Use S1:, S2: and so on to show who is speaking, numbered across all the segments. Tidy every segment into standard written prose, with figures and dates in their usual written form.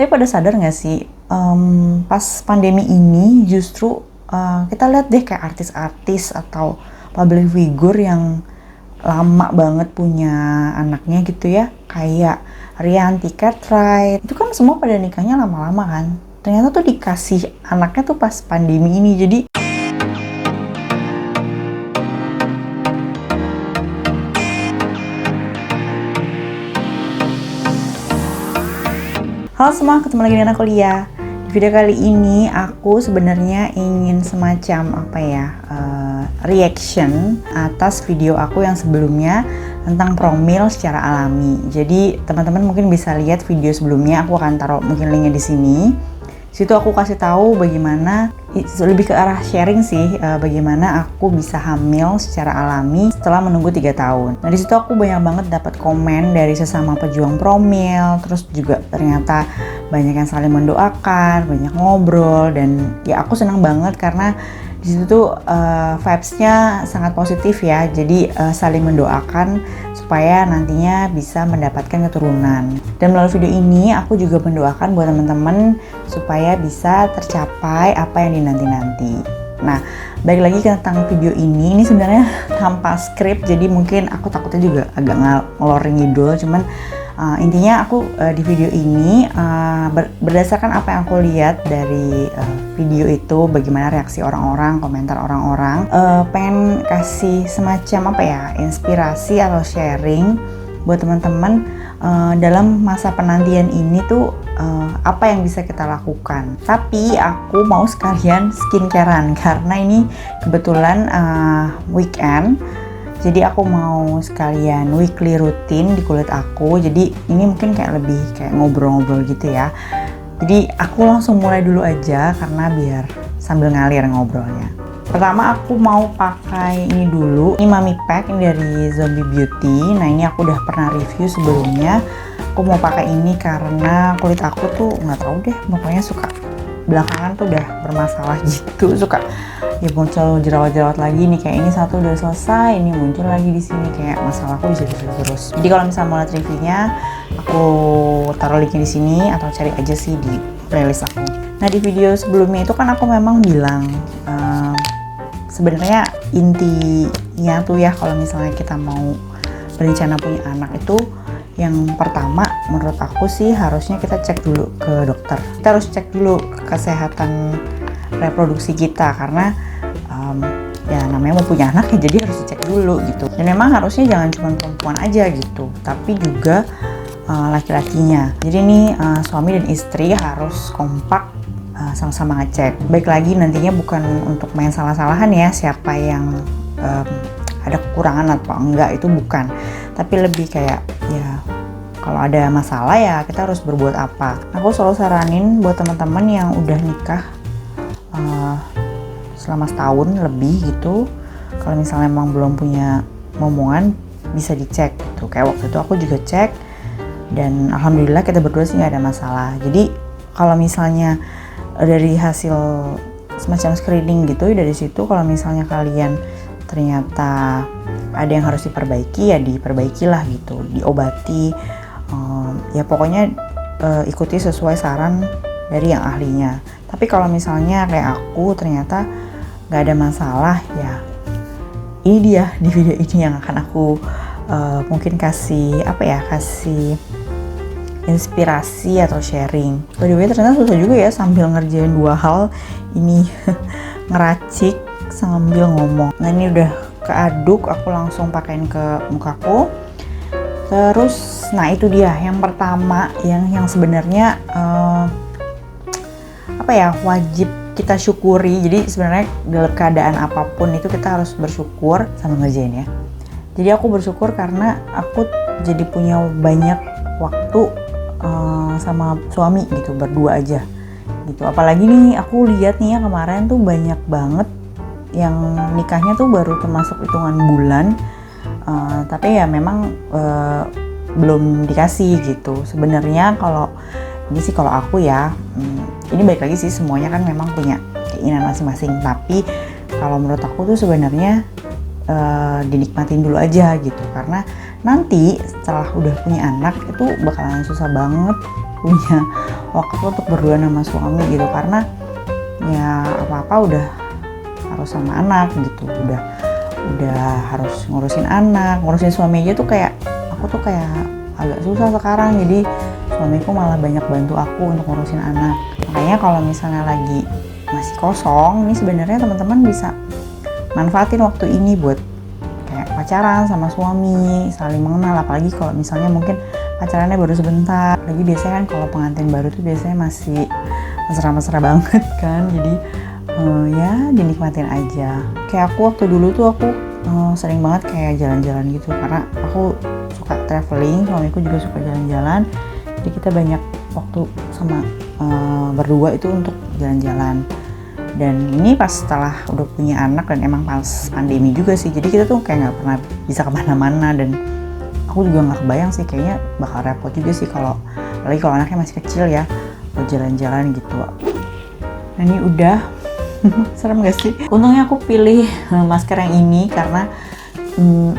S1: Tapi pada sadar nggak sih, pas pandemi ini justru kita lihat deh kayak artis-artis atau public figure yang lama banget punya anaknya gitu ya, kayak Rianti Cartwright, itu kan semua pada nikahnya lama-lama kan. Ternyata tuh dikasih anaknya tuh pas pandemi ini. Jadi halo semua, ketemu lagi dengan aku Lia. Di video kali ini aku sebenarnya ingin semacam reaction atas video aku yang sebelumnya tentang promil secara alami. Jadi teman-teman mungkin bisa lihat video sebelumnya, aku akan taruh mungkin linknya di sini. Situ aku kasih tahu bagaimana, lebih ke arah sharing sih, bagaimana aku bisa hamil secara alami setelah menunggu 3 tahun. Nah, di situ aku banyak banget dapat komen dari sesama pejuang promil, terus juga ternyata banyak yang saling mendoakan, banyak ngobrol, dan ya aku senang banget karena di situ tuh vibes-nya sangat positif ya. Jadi saling mendoakan supaya nantinya bisa mendapatkan keturunan. Dan melalui video ini aku juga mendoakan buat teman-teman supaya bisa tercapai apa yang dinanti-nanti. Nah, balik lagi tentang video ini sebenarnya tanpa skrip, jadi mungkin aku takutnya juga agak ngelor ngidul, cuman intinya aku di video ini berdasarkan apa yang aku lihat dari video itu, bagaimana reaksi orang-orang, komentar orang-orang, pengen kasih semacam inspirasi atau sharing buat teman-teman dalam masa penantian ini tuh apa yang bisa kita lakukan. Tapi aku mau sekalian skincarean karena ini kebetulan weekend. Jadi aku mau sekalian weekly routine di kulit aku. Jadi ini mungkin lebih kayak ngobrol-ngobrol gitu ya. Jadi aku langsung mulai dulu aja karena biar sambil ngalir ngobrolnya. Pertama aku mau pakai ini dulu. Ini Mami Pack, ini dari Zombie Beauty. Nah, ini aku udah pernah review sebelumnya. Aku mau pakai ini karena kulit aku tuh nggak tahu deh, pokoknya suka belakangan tuh udah bermasalah gitu, suka ya muncul jerawat-jerawat lagi nih. Kayak ini satu udah selesai, ini muncul lagi di sini, kayak masalahku bisa terus. Jadi kalau misalnya mau lihat reviewnya, aku taruh linknya di sini atau cari aja sih di playlist aku. Nah, di video sebelumnya itu kan aku memang bilang sebenarnya intinya tuh ya, kalau misalnya kita mau berencana punya anak itu, yang pertama menurut aku sih harusnya kita cek dulu ke dokter. Kita harus cek dulu kesehatan reproduksi kita karena ya namanya mau punya anak ya, jadi harus dicek dulu gitu. Dan memang harusnya jangan cuma perempuan aja gitu, tapi juga laki-lakinya. Jadi ini suami dan istri harus kompak sama-sama ngecek. Baik lagi nantinya bukan untuk main salah-salahan ya, siapa yang ada kekurangan atau enggak, itu bukan. Tapi lebih kayak ya kalau ada masalah ya kita harus berbuat apa. Aku selalu saranin buat teman-teman yang udah nikah selama setahun lebih gitu, kalau misalnya emang belum punya momongan bisa dicek gitu. Kayak waktu itu aku juga cek dan alhamdulillah kita berdua sih nggak ada masalah. Jadi kalau misalnya dari hasil semacam screening gitu, dari situ kalau misalnya kalian ternyata ada yang harus diperbaiki ya diperbaikilah gitu, diobati, ya pokoknya ikuti sesuai saran dari yang ahlinya. Tapi kalau misalnya kayak aku ternyata nggak ada masalah, ya ini dia di video ini yang akan aku mungkin kasih kasih inspirasi atau sharing. By the way, ternyata susah juga ya sambil ngerjain 2 hal ini ngeracik sambil ngomong. Nah, ini udah keaduk, aku langsung pakein ke mukaku. Terus, nah itu dia yang pertama yang sebenarnya wajib kita syukuri. Jadi sebenarnya dalam keadaan apapun itu kita harus bersyukur sama ngerjain ya. Jadi aku bersyukur karena aku jadi punya banyak waktu sama suami gitu, berdua aja gitu. Apalagi nih aku lihat nih ya, kemarin tuh banyak banget yang nikahnya tuh baru termasuk hitungan bulan, tapi ya memang belum dikasih gitu. Sebenarnya kalau ini sih kalau aku ya, ini balik lagi sih, semuanya kan memang punya keinginan masing-masing. Tapi kalau menurut aku tuh sebenarnya dinikmatin dulu aja gitu, karena nanti setelah udah punya anak itu bakalan susah banget punya waktu untuk berdua sama suami gitu, karena ya apa-apa udah harus sama anak gitu, udah harus ngurusin anak, ngurusin suami aja tuh kayak aku tuh kayak agak susah sekarang. Jadi suamiku malah banyak bantu aku untuk ngurusin anak. Makanya kalau misalnya lagi masih kosong, ini sebenarnya teman-teman bisa manfaatin waktu ini buat kayak pacaran sama suami, saling mengenal. Apalagi kalau misalnya mungkin pacarannya baru sebentar. Lagi biasanya kan kalau pengantin baru tuh biasanya masih mesra-mesra banget kan. Jadi ya dinikmatin aja. Kayak aku waktu dulu tuh aku sering banget kayak jalan-jalan gitu, karena aku suka traveling, suamiku juga suka jalan-jalan. Jadi kita banyak waktu sama berdua itu untuk jalan-jalan. Dan ini pas setelah udah punya anak dan emang pas pandemi juga sih, jadi kita tuh kayak nggak pernah bisa kemana-mana. Dan aku juga nggak kebayang sih, kayaknya bakal repot juga sih kalau apalagi kalau anaknya masih kecil ya, buat jalan-jalan gitu. Nah ini udah serem gak sih? Untungnya aku pilih masker yang ini karena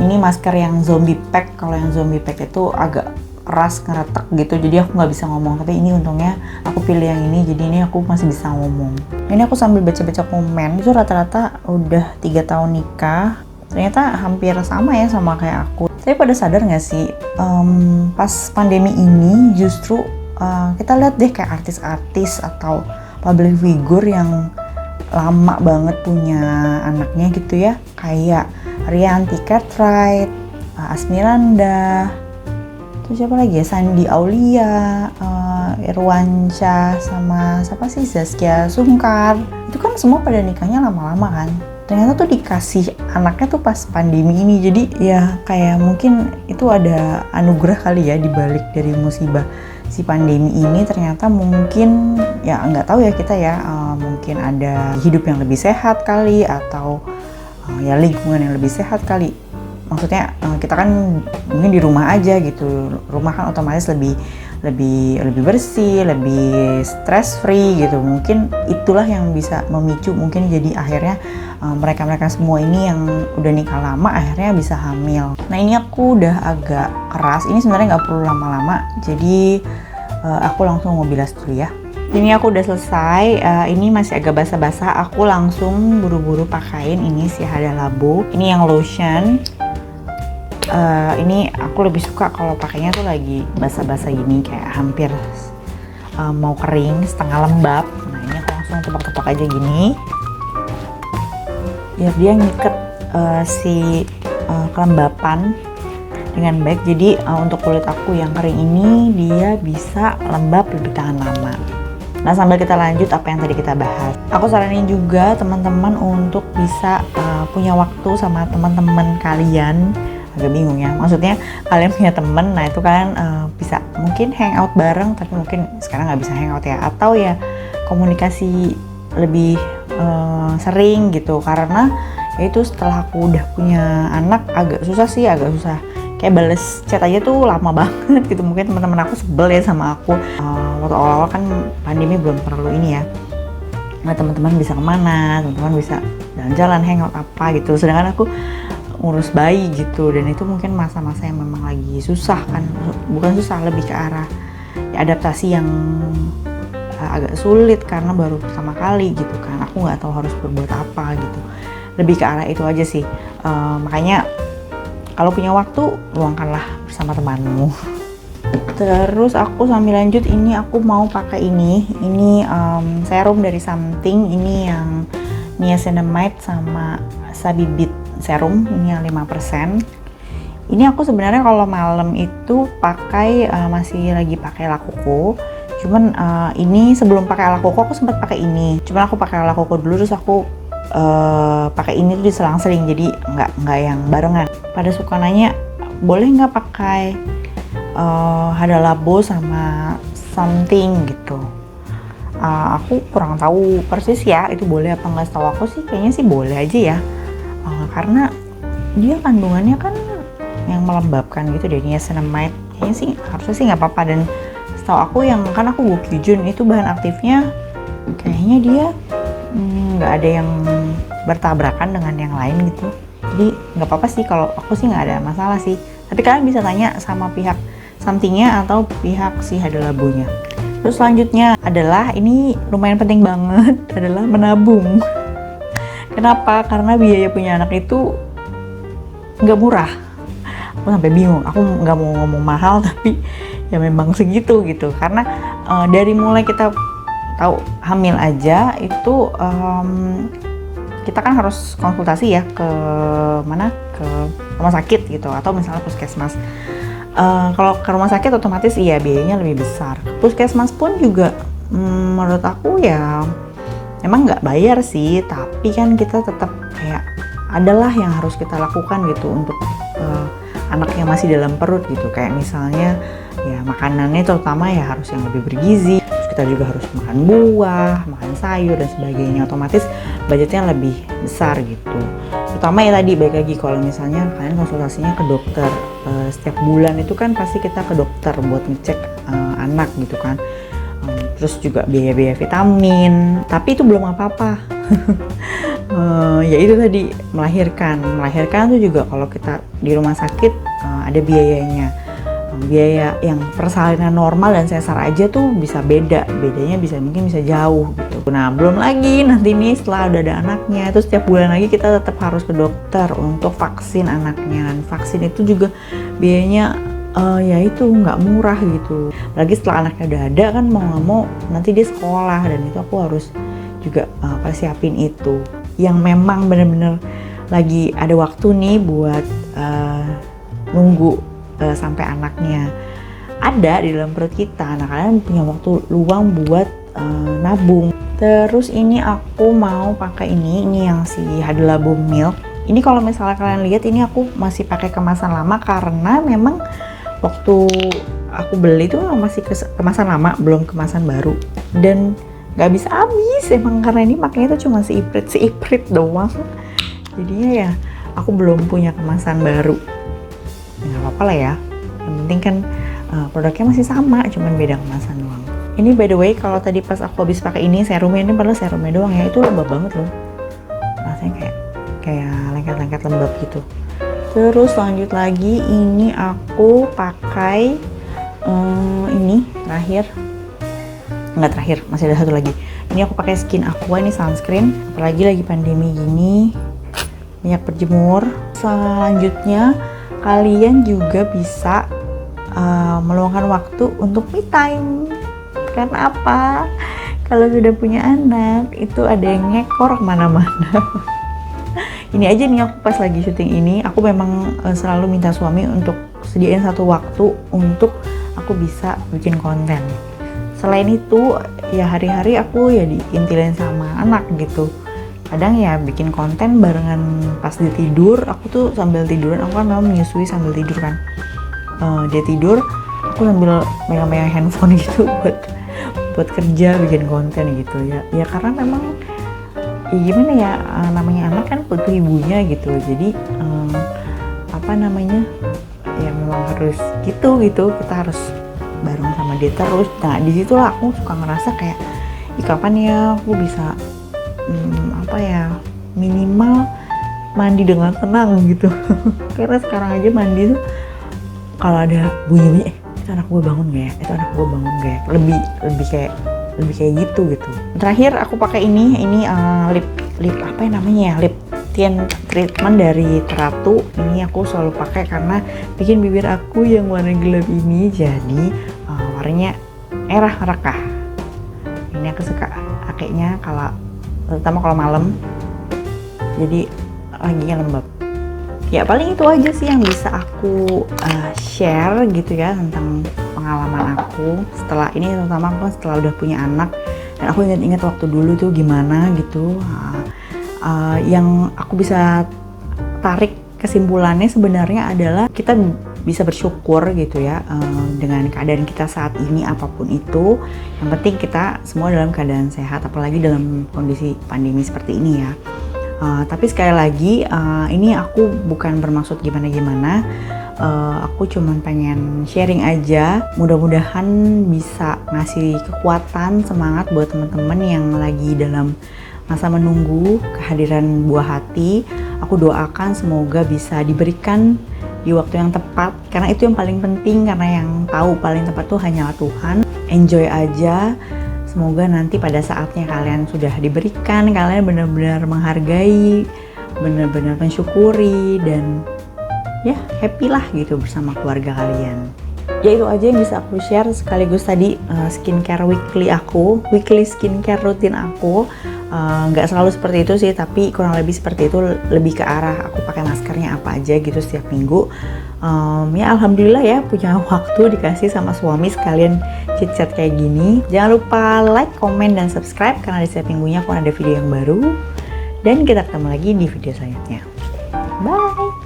S1: ini masker yang zombie pack. Kalau yang zombie pack itu agak keras, ngeretek gitu, jadi aku nggak bisa ngomong. Tapi ini untungnya aku pilih yang ini, jadi ini aku masih bisa ngomong. Ini aku sambil baca-baca komen, itu rata-rata udah 3 tahun nikah, ternyata hampir sama ya sama kayak aku. Tapi pada sadar nggak sih, pas pandemi ini justru kita lihat deh kayak artis-artis atau public figure yang lama banget punya anaknya gitu ya, kayak Rianti Cartwright, Asmiranda, terus siapa lagi ya, Sandi Aulia, Irwansyah, sama siapa sih, Zaskia Sungkar. Itu kan semua pada nikahnya lama-lama kan. Ternyata tuh dikasih anaknya tuh pas pandemi ini. Jadi ya kayak mungkin itu ada anugerah kali ya dibalik dari musibah si pandemi ini. Ternyata mungkin ya nggak tahu ya kita ya, mungkin ada hidup yang lebih sehat kali, atau ya lingkungan yang lebih sehat kali. Maksudnya kita kan mungkin di rumah aja gitu, rumah kan otomatis lebih bersih, lebih stress free gitu. Mungkin itulah yang bisa memicu mungkin jadi akhirnya mereka semua ini yang udah nikah lama akhirnya bisa hamil. Nah ini aku udah agak keras, ini sebenarnya nggak perlu lama-lama, jadi aku langsung mau bilas dulu ya. Ini aku udah selesai, ini masih agak basah-basah, aku langsung buru-buru pakain ini si Hada Labo. Ini yang lotion. Ini aku lebih suka kalau pakainya tuh lagi basah-basah gini, kayak hampir mau kering, setengah lembab. Nah ini aku langsung tepak-tepak aja gini, biar dia ngiket si kelembapan dengan baik. Jadi untuk kulit aku yang kering ini dia bisa lembab, lebih tahan lama. Nah sambil kita lanjut apa yang tadi kita bahas, aku saranin juga teman-teman untuk bisa punya waktu sama teman-teman kalian. Agak bingung ya, maksudnya kalian punya temen, nah itu kalian bisa mungkin hangout bareng, tapi mungkin sekarang nggak bisa hangout ya, atau ya komunikasi lebih sering gitu. Karena ya itu setelah aku udah punya anak agak susah kayak bales chat aja tuh lama banget gitu. Mungkin teman-teman aku sebel ya sama aku. Waktu awal-awal kan pandemi belum terlalu ini ya, nah teman-teman bisa kemana, teman-teman bisa jalan-jalan, hangout apa gitu, sedangkan aku ngurus bayi gitu. Dan itu mungkin masa-masa yang memang lagi susah kan, bukan susah, lebih ke arah ya, adaptasi yang agak sulit karena baru pertama kali gitu kan, aku nggak tahu harus berbuat apa gitu, lebih ke arah itu aja sih. Makanya kalau punya waktu luangkanlah bersama temanmu. Terus aku sambil lanjut, ini aku mau pakai ini serum dari Something, ini yang niacinamide sama sabibit serum, ini yang 5%. Ini aku sebenarnya kalau malam itu pakai masih lagi pakai Lakoko. Cuman ini sebelum pakai Lakoko aku sempat pakai ini. Cuman aku pakai Lakoko dulu, terus aku pakai ini tuh diselang-seling, jadi nggak yang barengan. Pada suka nanya boleh nggak pakai Hada Labo sama Something gitu. Aku kurang tahu persis ya itu boleh apa nggak. Setahu aku sih kayaknya sih boleh aja ya. Karena dia kandungannya kan yang melembabkan gitu deh, niacinamide, kayaknya sih harusnya sih nggak apa-apa. Dan setahu aku yang kan aku Gokujun itu bahan aktifnya kayaknya dia nggak ada yang bertabrakan dengan yang lain gitu, jadi nggak apa-apa sih. Kalau aku sih nggak ada masalah sih, tapi kalian bisa tanya sama pihak Something-nya atau pihak si Hada Labonya. Terus selanjutnya adalah, ini lumayan penting banget, adalah menabung. Kenapa? Karena biaya punya anak itu nggak murah. Aku sampai bingung, aku nggak mau ngomong mahal tapi ya memang segitu gitu. Karena dari mulai kita tahu hamil aja itu kita kan harus konsultasi ya ke mana, ke rumah sakit gitu, atau misalnya puskesmas. Kalau ke rumah sakit otomatis iya biayanya lebih besar. Puskesmas pun juga menurut aku ya emang nggak bayar sih, tapi kan kita tetap kayak adalah yang harus kita lakukan gitu untuk anak yang masih dalam perut gitu. Kayak misalnya ya makanannya terutama ya harus yang lebih bergizi. Terus kita juga harus makan buah, makan sayur dan sebagainya. Otomatis budgetnya lebih besar gitu. Terutama ya tadi baik lagi kalau misalnya kalian konsultasinya ke dokter setiap bulan itu kan pasti kita ke dokter buat ngecek anak gitu kan. Terus juga biaya-biaya vitamin, tapi itu belum apa-apa. Ya itu tadi melahirkan tuh juga kalau kita di rumah sakit ada biayanya. Biaya yang persalinan normal dan sesar aja tuh bisa bedanya mungkin bisa jauh gitu. Nah belum lagi nanti nih setelah udah ada anaknya, terus setiap bulan lagi kita tetap harus ke dokter untuk vaksin anaknya. Dan vaksin itu juga biayanya ya itu nggak murah gitu. Lagi setelah anaknya udah ada kan mau nggak mau nanti dia sekolah, dan itu aku harus juga persiapin itu. Yang memang bener-bener lagi ada waktu nih buat nunggu sampai anaknya ada di dalam perut kita. Nah kalian punya waktu luang buat nabung. Terus ini aku mau pakai ini yang si Hadlabo Milk. Ini kalau misalnya kalian lihat ini aku masih pakai kemasan lama karena memang waktu aku beli itu masih kemasan lama, belum kemasan baru, dan nggak bisa habis emang karena ini makanya itu cuma seiprit doang. Jadinya ya aku belum punya kemasan baru. Nggak apa-apa lah ya, yang penting kan produknya masih sama, cuman beda kemasan doang. Ini by the way kalau tadi pas aku habis pakai ini serumnya, ini padahal serumnya doang ya, itu lembab banget loh, rasanya kayak lengket-lengket lembab gitu. Terus lanjut lagi, ini aku pakai ini nggak terakhir, masih ada satu lagi. Ini aku pakai Skin Aqua, ini sunscreen, apalagi lagi pandemi gini, banyak berjemur. Selanjutnya kalian juga bisa meluangkan waktu untuk me time. Karena apa? Kalau sudah punya anak itu ada yang ngekor kemana-mana. Ini aja nih aku pas lagi syuting ini, aku memang selalu minta suami untuk sediain satu waktu untuk aku bisa bikin konten. Selain itu ya hari-hari aku ya diintilin sama anak gitu. Kadang ya bikin konten barengan pas dia tidur, aku tuh sambil tiduran, aku kan memang menyusui sambil tidur kan. Dia tidur, aku sambil megang-megang handphone gitu buat kerja bikin konten gitu ya. Ya karena memang ya gimana ya, namanya anak kan butuh ibunya gitu. Jadi ya memang harus gitu kita harus bareng sama dia terus. Nah disitulah aku suka ngerasa kayak kapan ya aku bisa minimal mandi dengan tenang gitu. Karena sekarang aja mandi tuh kalau ada bunyi itu anak gue bangun gak ya, itu anak gue bangun gak ya, lebih kayak gitu. Terakhir aku pakai ini lip lip tint treatment dari Teratu. Ini aku selalu pakai karena bikin bibir aku yang warna gelap ini jadi warnanya merah merekah. Ini aku suka pakainya terutama kalau malam, jadi laginya lembab. Ya paling itu aja sih yang bisa aku share gitu ya tentang pengalaman aku setelah ini, terutama aku setelah udah punya anak. Dan aku ingat waktu dulu tuh gimana gitu. Yang aku bisa tarik kesimpulannya sebenarnya adalah kita bisa bersyukur gitu ya dengan keadaan kita saat ini apapun itu. Yang penting kita semua dalam keadaan sehat, apalagi dalam kondisi pandemi seperti ini ya. Tapi sekali lagi ini aku bukan bermaksud gimana-gimana. Aku cuman pengen sharing aja, mudah-mudahan bisa ngasih kekuatan, semangat buat teman-teman yang lagi dalam masa menunggu kehadiran buah hati. Aku doakan semoga bisa diberikan di waktu yang tepat, karena itu yang paling penting, karena yang tahu paling tepat tuh hanyalah Tuhan. Enjoy aja, semoga nanti pada saatnya kalian sudah diberikan, kalian benar-benar menghargai, benar-benar mensyukuri, dan ya happy lah gitu bersama keluarga kalian. Ya itu aja yang bisa aku share, sekaligus tadi skincare weekly skincare rutin aku. Nggak selalu seperti itu sih, tapi kurang lebih seperti itu, lebih ke arah aku pakai maskernya apa aja gitu setiap minggu. Ya alhamdulillah ya punya waktu dikasih sama suami sekalian chit-chat kayak gini. Jangan lupa like, komen, dan subscribe, karena di setiap minggunya aku ada video yang baru. Dan kita ketemu lagi di video selanjutnya. Bye!